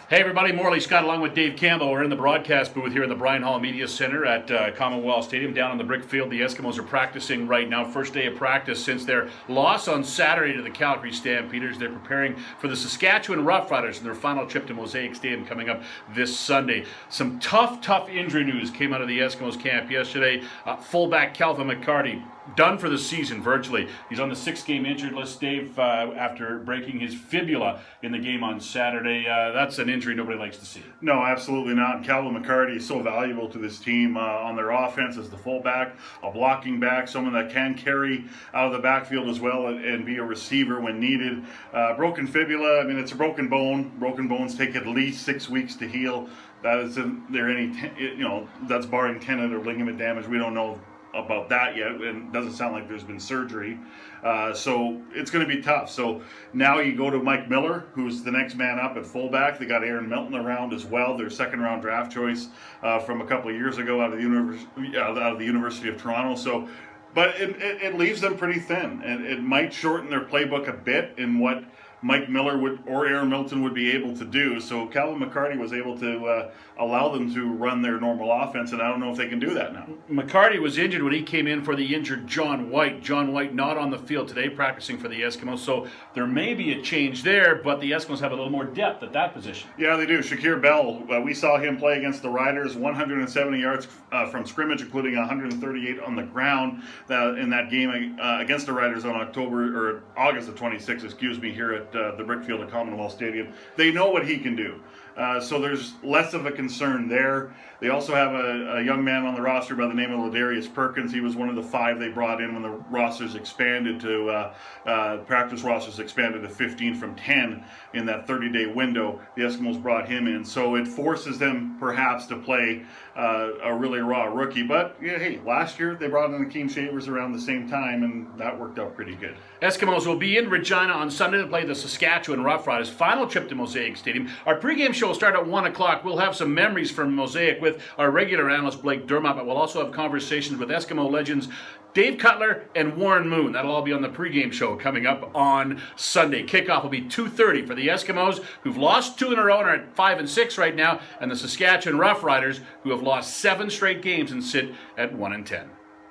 Hey everybody, Morley Scott along with Dave Campbell. We're in the broadcast booth here in the Bryan Hall Media Center at Commonwealth Stadium down on the brick field. The Eskimos are practicing right now. First day of practice since their loss on Saturday to the Calgary Stampeders. They're preparing for the Saskatchewan Roughriders and their final trip to Mosaic Stadium coming up this Sunday. Some tough injury news came out of the Eskimos camp yesterday. Fullback Calvin McCarty done for the season virtually. He's on the 6-game injured list, Dave, after breaking his fibula in the game on Saturday. That's an injury nobody likes to see. No, absolutely not. Calvin McCarty is so valuable to this team on their offense as the fullback, a blocking back, someone that can carry out of the backfield as well and be a receiver when needed. Broken fibula, I mean, it's a broken bone. Broken bones take at least 6 weeks to heal. That is, that's barring tendon or ligament damage. We don't know about that yet, and it doesn't sound like there's been surgery, so it's going to be tough. So now you go to Mike Miller, who's the next man up at fullback. They got Aaron Milton around as well, their second-round draft choice from a couple of years ago out of the University of Toronto. So, but it leaves them pretty thin, and it might shorten their playbook a bit in what Mike Miller or Aaron Milton would be able to do. So Calvin McCarty was able to allow them to run their normal offense, and I don't know if they can do that now. McCarty was injured when he came in for the injured John White. John White not on the field today practicing for the Eskimos, so there may be a change there, but the Eskimos have a little more depth at that position. Yeah, they do. Shakir Bell, we saw him play against the Riders, 170 yards from scrimmage, including 138 on the ground in that game against the Riders on August the 26th, here at the brick field at Commonwealth Stadium. They know what he can do. So there's less of a concern there. They also have a young man on the roster by the name of Ladarius Perkins. He was one of the 5 they brought in when the rosters expanded to practice rosters expanded to 15 from 10 in that 30-day window. The Eskimos brought him in, so it forces them perhaps to play a really raw rookie. But yeah, hey, last year they brought in Akeem Shavers around the same time, and that worked out pretty good. Eskimos will be in Regina on Sunday to play the Saskatchewan Roughriders. Final trip to Mosaic Stadium. Our pregame show will start at 1 o'clock. We'll have some memories from Mosaic with our regular analyst Blake Dermott, but we'll also have conversations with Eskimo legends Dave Cutler and Warren Moon. That'll all be on the pregame show coming up on Sunday. Kickoff will be 2:30 for the Eskimos, who've lost 2 in a row and are at 5-6 right now, and the Saskatchewan Roughriders, who have lost 7 straight games and sit at 1-10.